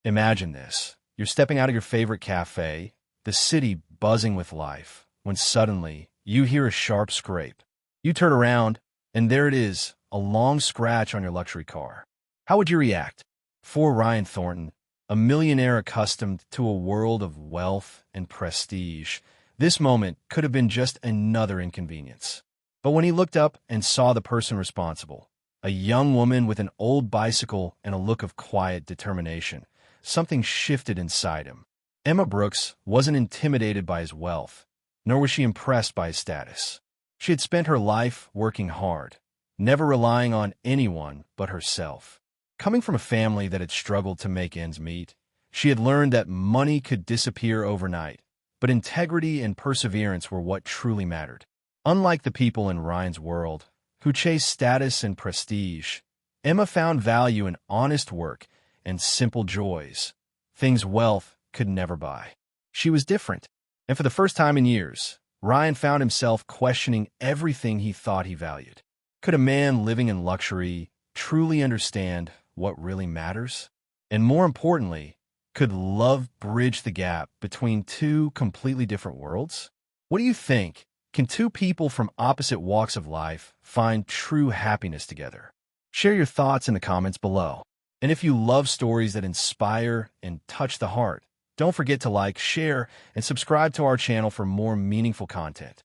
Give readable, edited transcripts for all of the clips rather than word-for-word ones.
Imagine this. You're stepping out of your favorite cafe, the city buzzing with life, when suddenly you hear a sharp scrape. You turn around, and there it is, a long scratch on your luxury car. How would you react? For Ryan Thornton, a millionaire accustomed to a world of wealth and prestige, this moment could have been just another inconvenience. But when he looked up and saw the person responsible, a young woman with an old bicycle and a look of quiet determination, something shifted inside him. Emma Brooks wasn't intimidated by his wealth, nor was she impressed by his status. She had spent her life working hard, never relying on anyone but herself. Coming from a family that had struggled to make ends meet, she had learned that money could disappear overnight, but integrity and perseverance were what truly mattered. Unlike the people in Ryan's world, who chased status and prestige, Emma found value in honest work and simple joys, things wealth could never buy. She was different, and for the first time in years, Ryan found himself questioning everything he thought he valued. Could a man living in luxury truly understand what really matters? And more importantly, could love bridge the gap between two completely different worlds? What do you think? Can two people from opposite walks of life find true happiness together? Share your thoughts in the comments below. And if you love stories that inspire and touch the heart, don't forget to like, share, and subscribe to our channel for more meaningful content.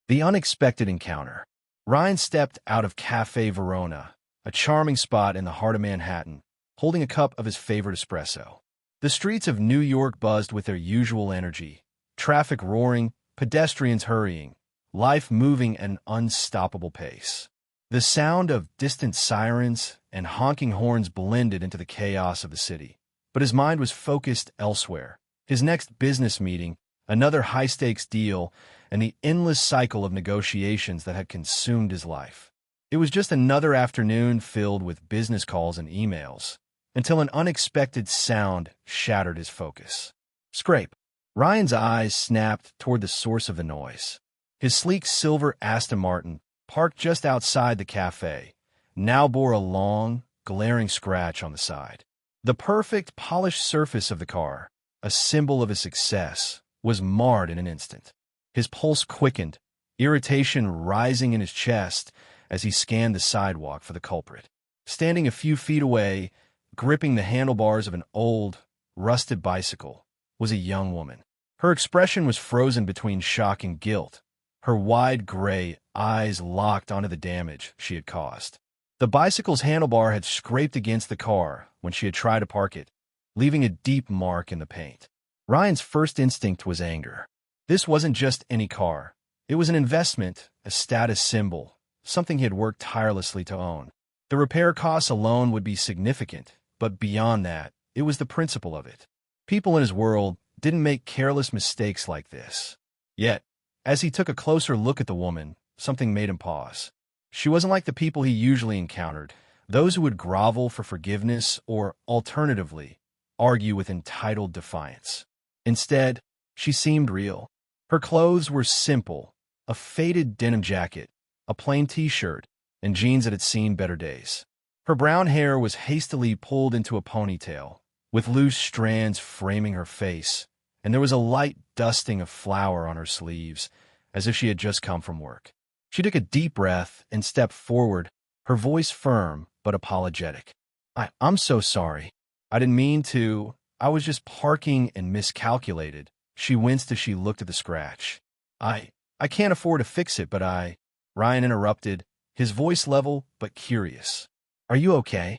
The unexpected encounter. Ryan stepped out of Café Verona, a charming spot in the heart of Manhattan, holding a cup of his favorite espresso. The streets of New York buzzed with their usual energy, traffic roaring, pedestrians hurrying, life moving at an unstoppable pace. The sound of distant sirens and honking horns blended into the chaos of the city, but his mind was focused elsewhere. His next business meeting, another high-stakes deal, and the endless cycle of negotiations that had consumed his life. It was just another afternoon filled with business calls and emails, until an unexpected sound shattered his focus. Scrape. Ryan's eyes snapped toward the source of the noise. His sleek silver Aston Martin, parked just outside the cafe, now bore a long, glaring scratch on the side. The perfect, polished surface of the car, a symbol of his success, was marred in an instant. His pulse quickened, irritation rising in his chest as he scanned the sidewalk for the culprit. Standing a few feet away, gripping the handlebars of an old, rusted bicycle, was a young woman. Her expression was frozen between shock and guilt, her wide gray eyes locked onto the damage she had caused. The bicycle's handlebar had scraped against the car when she had tried to park it, leaving a deep mark in the paint. Ryan's first instinct was anger. This wasn't just any car. It was an investment, a status symbol, something he had worked tirelessly to own. The repair costs alone would be significant, but beyond that, it was the principle of it. People in his world didn't make careless mistakes like this. Yet, as he took a closer look at the woman, something made him pause. She wasn't like the people he usually encountered, those who would grovel for forgiveness or, alternatively, argue with entitled defiance. Instead, she seemed real. Her clothes were simple, a faded denim jacket, a plain t-shirt, and jeans that had seen better days. Her brown hair was hastily pulled into a ponytail, with loose strands framing her face, and there was a light dusting of flour on her sleeves, as if she had just come from work. She took a deep breath and stepped forward, her voice firm but apologetic. I'm so sorry. I didn't mean to. I was just parking and miscalculated. She winced as she looked at the scratch. I can't afford to fix it, but Ryan interrupted, his voice level but curious. Are you okay?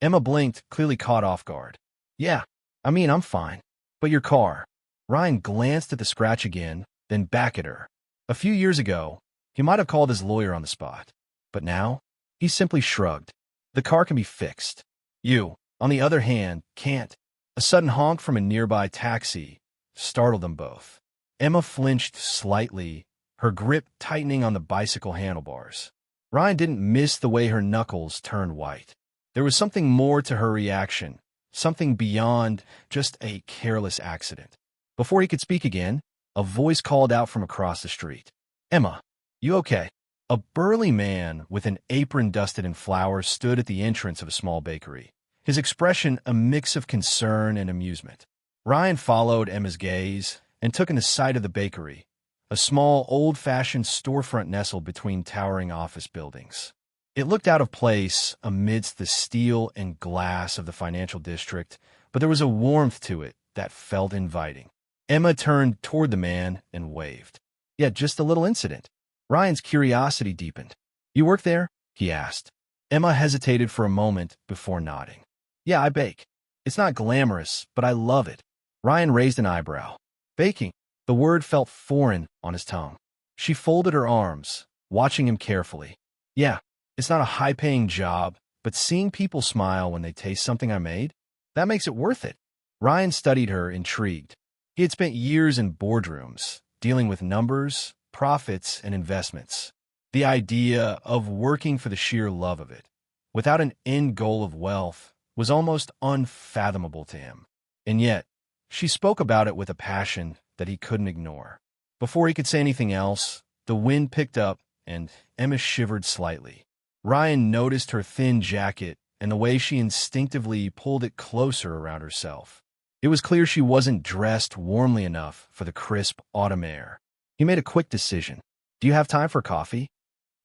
Emma blinked, clearly caught off guard. Yeah, I'm fine. But your car. Ryan glanced at the scratch again, then back at her. A few years ago, he might have called his lawyer on the spot. But now, he simply shrugged. The car can be fixed. You, on the other hand, can't. A sudden honk from a nearby taxi startled them both. Emma flinched slightly, her grip tightening on the bicycle handlebars. Ryan didn't miss the way her knuckles turned white. There was something more to her reaction, something beyond just a careless accident. Before he could speak again, a voice called out from across the street. "Emma, you okay?" A burly man with an apron dusted in flour stood at the entrance of a small bakery, his expression a mix of concern and amusement. Ryan followed Emma's gaze and took in the sight of the bakery, a small, old-fashioned storefront nestled between towering office buildings. It looked out of place amidst the steel and glass of the financial district, but there was a warmth to it that felt inviting. Emma turned toward the man and waved. "Yeah, just a little incident." Ryan's curiosity deepened. "You work there?" he asked. Emma hesitated for a moment before nodding. "Yeah, I bake. It's not glamorous, but I love it." Ryan raised an eyebrow. "Baking?" The word felt foreign on his tongue. She folded her arms, watching him carefully. "Yeah, it's not a high-paying job, but seeing people smile when they taste something I made, that makes it worth it." Ryan studied her, intrigued. He had spent years in boardrooms, dealing with numbers, profits, and investments. The idea of working for the sheer love of it, without an end goal of wealth, was almost unfathomable to him. And yet, she spoke about it with a passion that he couldn't ignore. Before he could say anything else, the wind picked up and Emma shivered slightly. Ryan noticed her thin jacket and the way she instinctively pulled it closer around herself. It was clear she wasn't dressed warmly enough for the crisp autumn air. He made a quick decision. "Do you have time for coffee?"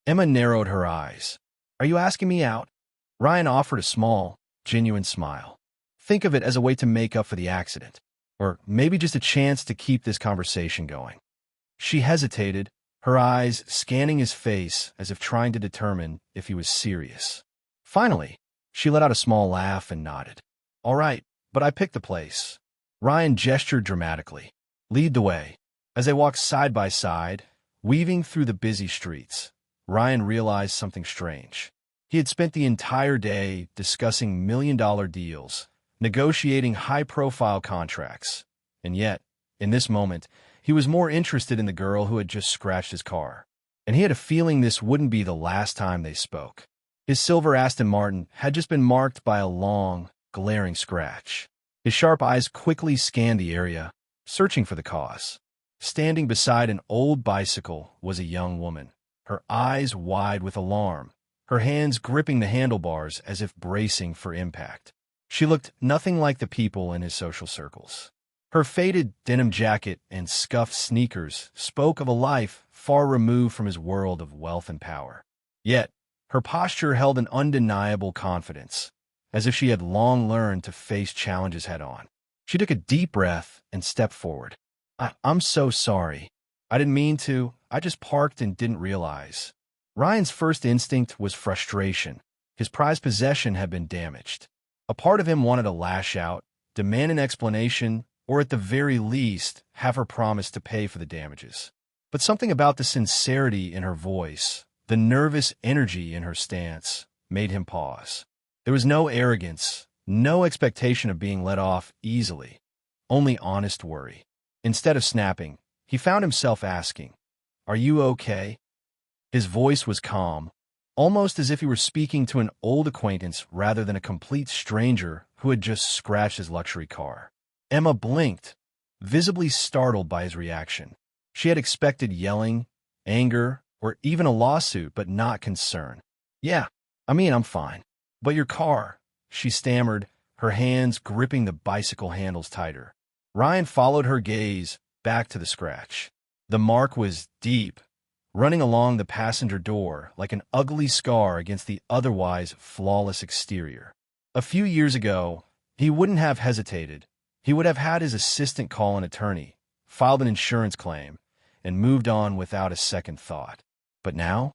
Emma narrowed her eyes. "Are you asking me out?" Ryan offered a small, genuine smile. "Think of it as a way to make up for the accident. Or maybe just a chance to keep this conversation going." She hesitated, her eyes scanning his face as if trying to determine if he was serious. Finally, she let out a small laugh and nodded. "All right, but I picked the place." Ryan gestured dramatically. "Lead the way." As they walked side by side, weaving through the busy streets, Ryan realized something strange. He had spent the entire day discussing million-dollar deals, negotiating high-profile contracts, and yet, in this moment, he was more interested in the girl who had just scratched his car. And he had a feeling this wouldn't be the last time they spoke. His silver Aston Martin had just been marked by a long, glaring scratch. His sharp eyes quickly scanned the area, searching for the cause. Standing beside an old bicycle was a young woman, her eyes wide with alarm, her hands gripping the handlebars as if bracing for impact. She looked nothing like the people in his social circles. Her faded denim jacket and scuffed sneakers spoke of a life far removed from his world of wealth and power. Yet, her posture held an undeniable confidence, as if she had long learned to face challenges head-on. She took a deep breath and stepped forward. I'm so sorry. I didn't mean to. I just parked and didn't realize." Ryan's first instinct was frustration. His prized possession had been damaged. A part of him wanted to lash out, demand an explanation, or at the very least, have her promise to pay for the damages. But something about the sincerity in her voice, the nervous energy in her stance, made him pause. There was no arrogance, no expectation of being let off easily, only honest worry. Instead of snapping, he found himself asking, "Are you okay?" His voice was calm, almost as if he were speaking to an old acquaintance rather than a complete stranger who had just scratched his luxury car. Emma blinked, visibly startled by his reaction. She had expected yelling, anger, or even a lawsuit, but not concern. "Yeah, I'm fine. But your car," she stammered, her hands gripping the bicycle handles tighter. Ryan followed her gaze back to the scratch. The mark was deep, running along the passenger door like an ugly scar against the otherwise flawless exterior. A few years ago, he wouldn't have hesitated. He would have had his assistant call an attorney, filed an insurance claim, and moved on without a second thought. But now,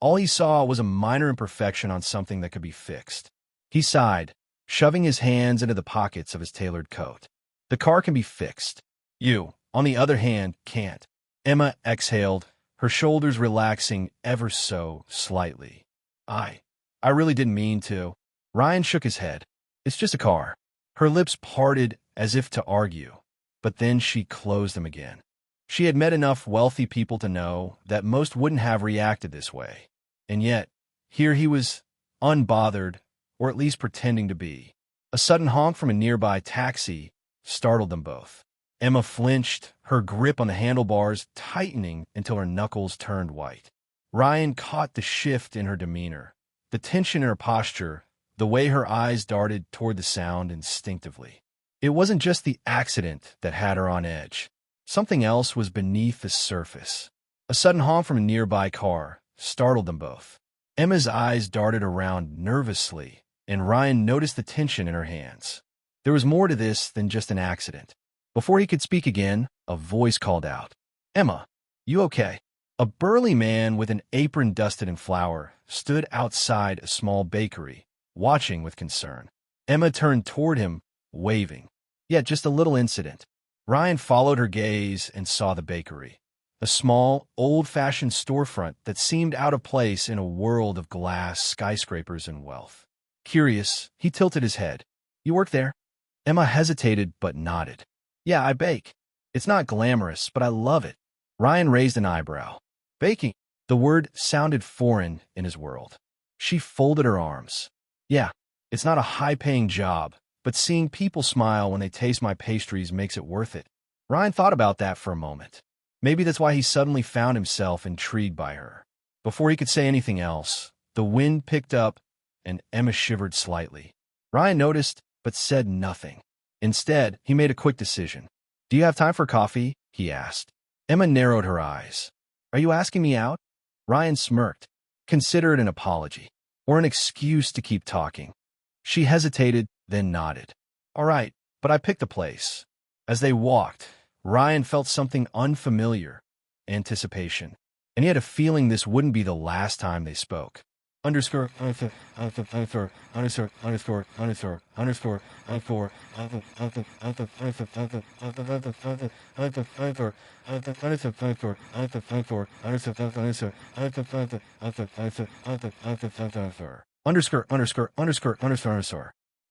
all he saw was a minor imperfection on something that could be fixed. He sighed, shoving his hands into the pockets of his tailored coat. "The car can be fixed. You, on the other hand, can't." Emma exhaled, her shoulders relaxing ever so slightly. I really didn't mean to." Ryan shook his head. "It's just a car." Her lips parted as if to argue, but then she closed them again. She had met enough wealthy people to know that most wouldn't have reacted this way. And yet, here he was, unbothered, or at least pretending to be. A sudden honk from a nearby taxi startled them both. Emma flinched, her grip on the handlebars tightening until her knuckles turned white. Ryan caught the shift in her demeanor, the tension in her posture, the way her eyes darted toward the sound instinctively. It wasn't just the accident that had her on edge. Something else was beneath the surface. A sudden honk from a nearby car startled them both. Emma's eyes darted around nervously, and Ryan noticed the tension in her hands. There was more to this than just an accident. Before he could speak again, a voice called out, "Emma, you okay?" A burly man with an apron dusted in flour stood outside a small bakery, watching with concern. Emma turned toward him, waving. "Yeah, just a little incident." Ryan followed her gaze and saw the bakery. A small, old-fashioned storefront that seemed out of place in a world of glass, skyscrapers, and wealth. Curious, he tilted his head. "You work there?" Emma hesitated but nodded. "Yeah, I bake. It's not glamorous, but I love it." Ryan raised an eyebrow. "Baking?" The word sounded foreign in his world. She folded her arms. "Yeah, it's not a high-paying job, but seeing people smile when they taste my pastries makes it worth it." Ryan thought about that for a moment. Maybe that's why he suddenly found himself intrigued by her. Before he could say anything else, the wind picked up and Emma shivered slightly. Ryan noticed, but said nothing. Instead, he made a quick decision. "Do you have time for coffee?" he asked. Emma narrowed her eyes. "Are you asking me out?" Ryan smirked. "Consider it an apology, or an excuse to keep talking." She hesitated, then nodded. "All right, but I picked the place." As they walked, Ryan felt something unfamiliar, anticipation, and he had a feeling this wouldn't be the last time they spoke. Underscore.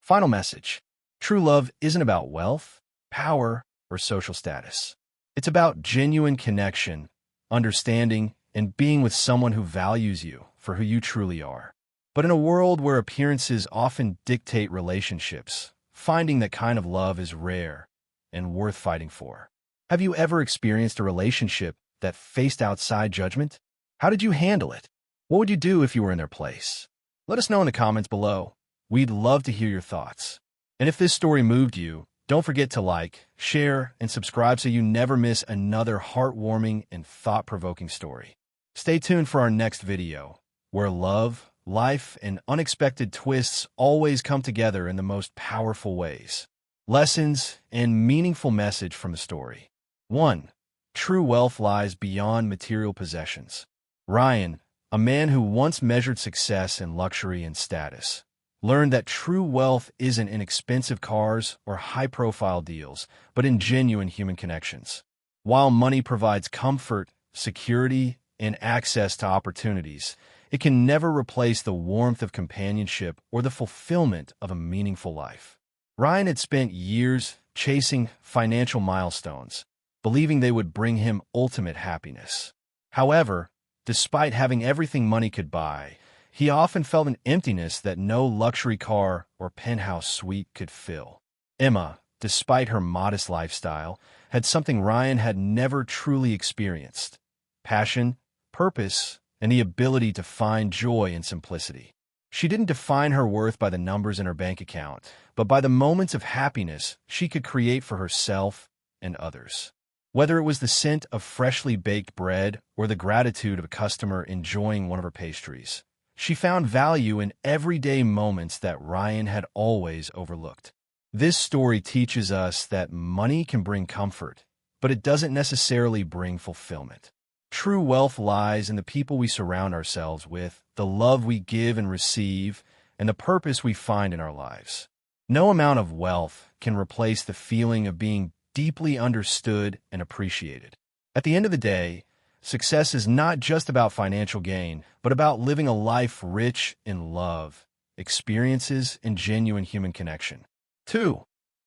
Final message. True love isn't about wealth, power, or social status. It's about genuine connection, understanding, and being with someone who values you for who you truly are. But in a world where appearances often dictate relationships, finding that kind of love is rare and worth fighting for. Have you ever experienced a relationship that faced outside judgment? How did you handle it? What would you do if you were in their place? Let us know in the comments below. We'd love to hear your thoughts. And if this story moved you, don't forget to like, share, and subscribe so you never miss another heartwarming and thought-provoking story. Stay tuned for our next video, where love, life, and unexpected twists always come together in the most powerful ways. Lessons and meaningful message from the story. 1. True wealth lies beyond material possessions. Ryan, a man who once measured success in luxury and status, learned that true wealth isn't in expensive cars or high-profile deals, but in genuine human connections. While money provides comfort, security, and access to opportunities, it can never replace the warmth of companionship or the fulfillment of a meaningful life. Ryan had spent years chasing financial milestones, believing they would bring him ultimate happiness. However, despite having everything money could buy, he often felt an emptiness that no luxury car or penthouse suite could fill. Emma, despite her modest lifestyle, had something Ryan had never truly experienced: passion, purpose, and the ability to find joy in simplicity. She didn't define her worth by the numbers in her bank account, but by the moments of happiness she could create for herself and others. Whether it was the scent of freshly baked bread or the gratitude of a customer enjoying one of her pastries, she found value in everyday moments that Ryan had always overlooked. This story teaches us that money can bring comfort, but it doesn't necessarily bring fulfillment. True wealth lies in the people we surround ourselves with, the love we give and receive, and the purpose we find in our lives. No amount of wealth can replace the feeling of being deeply understood and appreciated. At the end of the day, success is not just about financial gain, but about living a life rich in love, experiences, and genuine human connection. 2.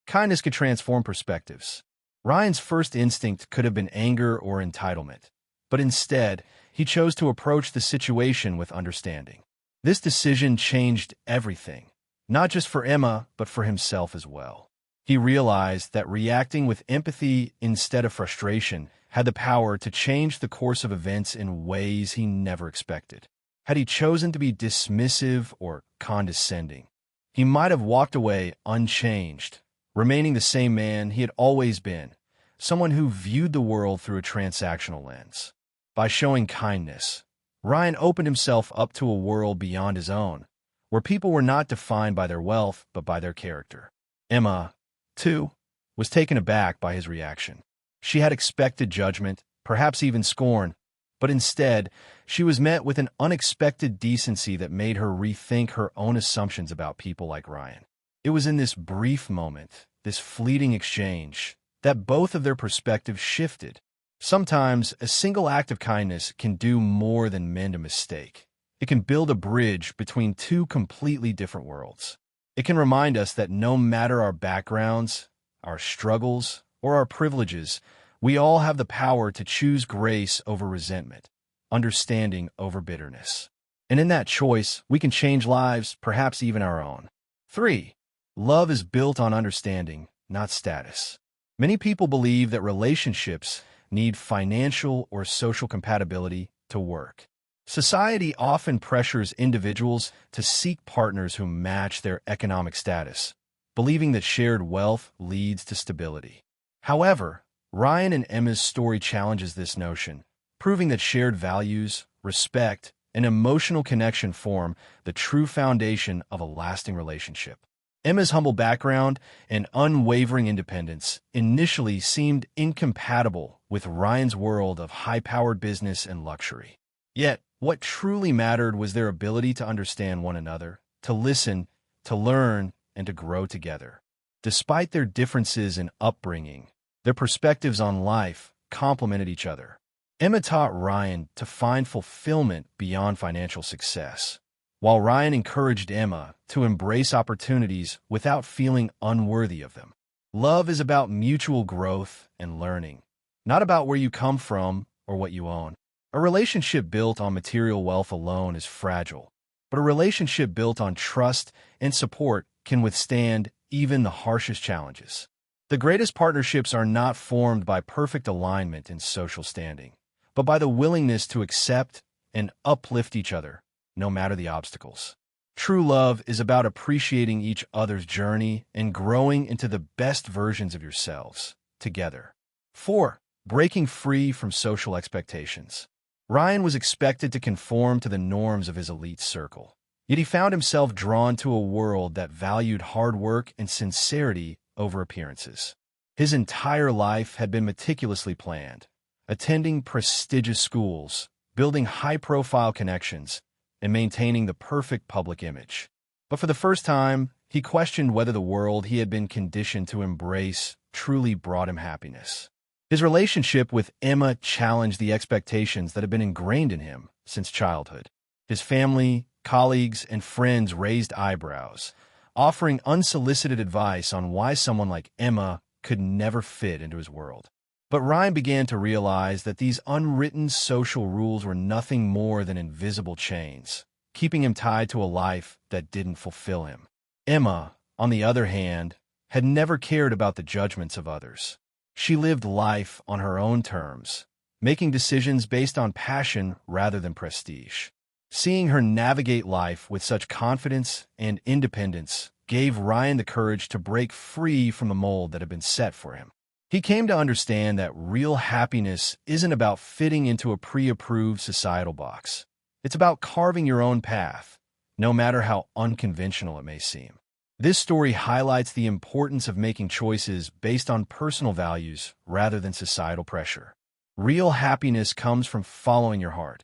Kindness can transform perspectives. Ryan's first instinct could have been anger or entitlement, but instead, he chose to approach the situation with understanding. This decision changed everything. not just for Emma, but for himself as well. He realized that reacting with empathy instead of frustration had the power to change the course of events in ways he never expected. Had he chosen to be dismissive or condescending, he might have walked away unchanged, remaining the same man he had always been, someone who viewed the world through a transactional lens. By showing kindness, Ryan opened himself up to a world beyond his own, where people were not defined by their wealth but by their character. Emma, too, was taken aback by his reaction. She had expected judgment, perhaps even scorn, but instead, she was met with an unexpected decency that made her rethink her own assumptions about people like Ryan. It was in this brief moment, this fleeting exchange, that both of their perspectives shifted. Sometimes, a single act of kindness can do more than mend a mistake. It can build a bridge between two completely different worlds. It can remind us that no matter our backgrounds, our struggles, or our privileges, we all have the power to choose grace over resentment, understanding over bitterness. And in that choice, we can change lives, perhaps even our own. 3. Love is built on understanding, not status. Many people believe that relationships need financial or social compatibility to work. Society often pressures individuals to seek partners who match their economic status, believing that shared wealth leads to stability. However, Ryan and Emma's story challenges this notion, proving that shared values, respect, and emotional connection form the true foundation of a lasting relationship. Emma's humble background and unwavering independence initially seemed incompatible with Ryan's world of high-powered business and luxury. Yet, what truly mattered was their ability to understand one another, to listen, to learn, and to grow together. Despite their differences in upbringing, their perspectives on life complemented each other. Emma taught Ryan to find fulfillment beyond financial success, while Ryan encouraged Emma to embrace opportunities without feeling unworthy of them. Love is about mutual growth and learning, not about where you come from or what you own. A relationship built on material wealth alone is fragile, but a relationship built on trust and support can withstand even the harshest challenges. The greatest partnerships are not formed by perfect alignment in social standing, but by the willingness to accept and uplift each other, no matter the obstacles. True love is about appreciating each other's journey and growing into the best versions of yourselves, together. 4. Breaking free from social expectations. Ryan was expected to conform to the norms of his elite circle, yet he found himself drawn to a world that valued hard work and sincerity over appearances. His entire life had been meticulously planned, attending prestigious schools, building high-profile connections, and maintaining the perfect public image. But for the first time, he questioned whether the world he had been conditioned to embrace truly brought him happiness. His relationship with Emma challenged the expectations that had been ingrained in him since childhood. His family, colleagues, and friends raised eyebrows, offering unsolicited advice on why someone like Emma could never fit into his world. But Ryan began to realize that these unwritten social rules were nothing more than invisible chains, keeping him tied to a life that didn't fulfill him. Emma, on the other hand, had never cared about the judgments of others. She lived life on her own terms, making decisions based on passion rather than prestige. Seeing her navigate life with such confidence and independence gave Ryan the courage to break free from the mold that had been set for him. He came to understand that real happiness isn't about fitting into a pre-approved societal box. It's about carving your own path, no matter how unconventional it may seem. This story highlights the importance of making choices based on personal values rather than societal pressure. Real happiness comes from following your heart,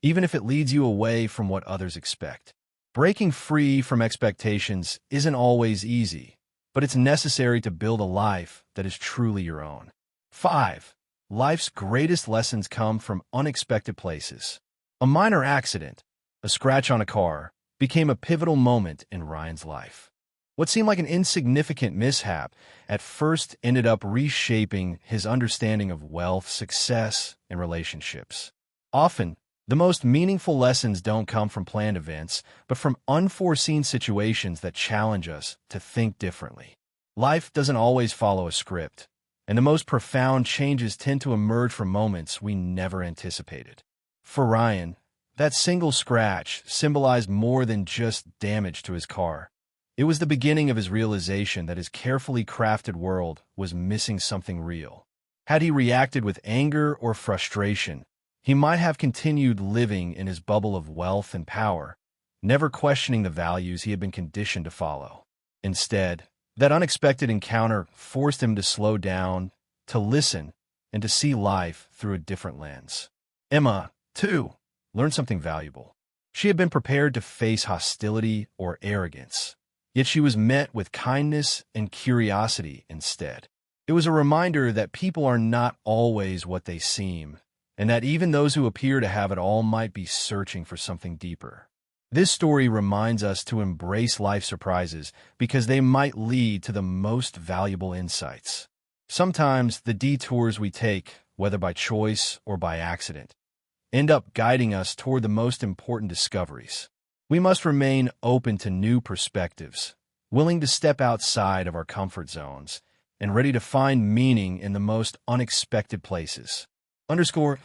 even if it leads you away from what others expect. Breaking free from expectations isn't always easy, but it's necessary to build a life that is truly your own. 5. Life's greatest lessons come from unexpected places. A minor accident, a scratch on a car, became a pivotal moment in Ryan's life. What seemed like an insignificant mishap at first ended up reshaping his understanding of wealth, success, and relationships. Often, The most meaningful lessons don't come from planned events, but from unforeseen situations that challenge us to think differently. Life doesn't always follow a script, and the most profound changes tend to emerge from moments we never anticipated. For Ryan, that single scratch symbolized more than just damage to his car. It was the beginning of his realization that his carefully crafted world was missing something real. Had he reacted with anger or frustration, he might have continued living in his bubble of wealth and power, never questioning the values he had been conditioned to follow. Instead, that unexpected encounter forced him to slow down, to listen, and to see life through a different lens. Emma, too, learned something valuable. She had been prepared to face hostility or arrogance, yet she was met with kindness and curiosity instead. It was a reminder that people are not always what they seem, and that even those who appear to have it all might be searching for something deeper. This story reminds us to embrace life surprises because they might lead to the most valuable insights. Sometimes the detours we take, whether by choice or by accident, end up guiding us toward the most important discoveries. We must remain open to new perspectives, willing to step outside of our comfort zones, and ready to find meaning in the most unexpected places. Underscore.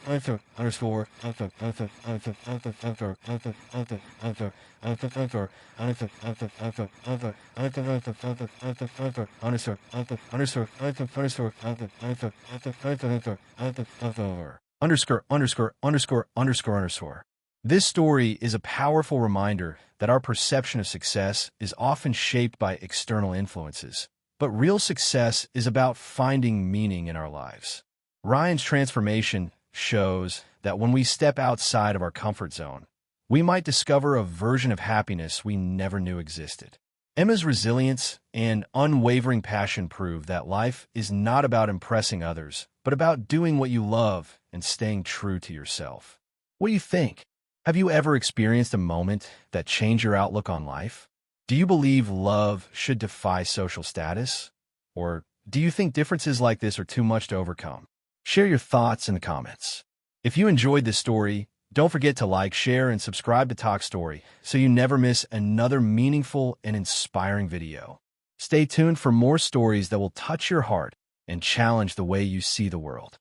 This story is a powerful reminder that our perception of success is often shaped by external influences, but real success is about finding meaning in our lives. Ryan's transformation shows that when we step outside of our comfort zone, we might discover a version of happiness we never knew existed. Emma's resilience and unwavering passion prove that life is not about impressing others, but about doing what you love and staying true to yourself. What do you think? Have you ever experienced a moment that changed your outlook on life? Do you believe love should defy social status? Or do you think differences like this are too much to overcome? Share your thoughts in the comments. If you enjoyed this story, don't forget to like, share, and subscribe to Toch Story so you never miss another meaningful and inspiring video. Stay tuned for more stories that will touch your heart and challenge the way you see the world.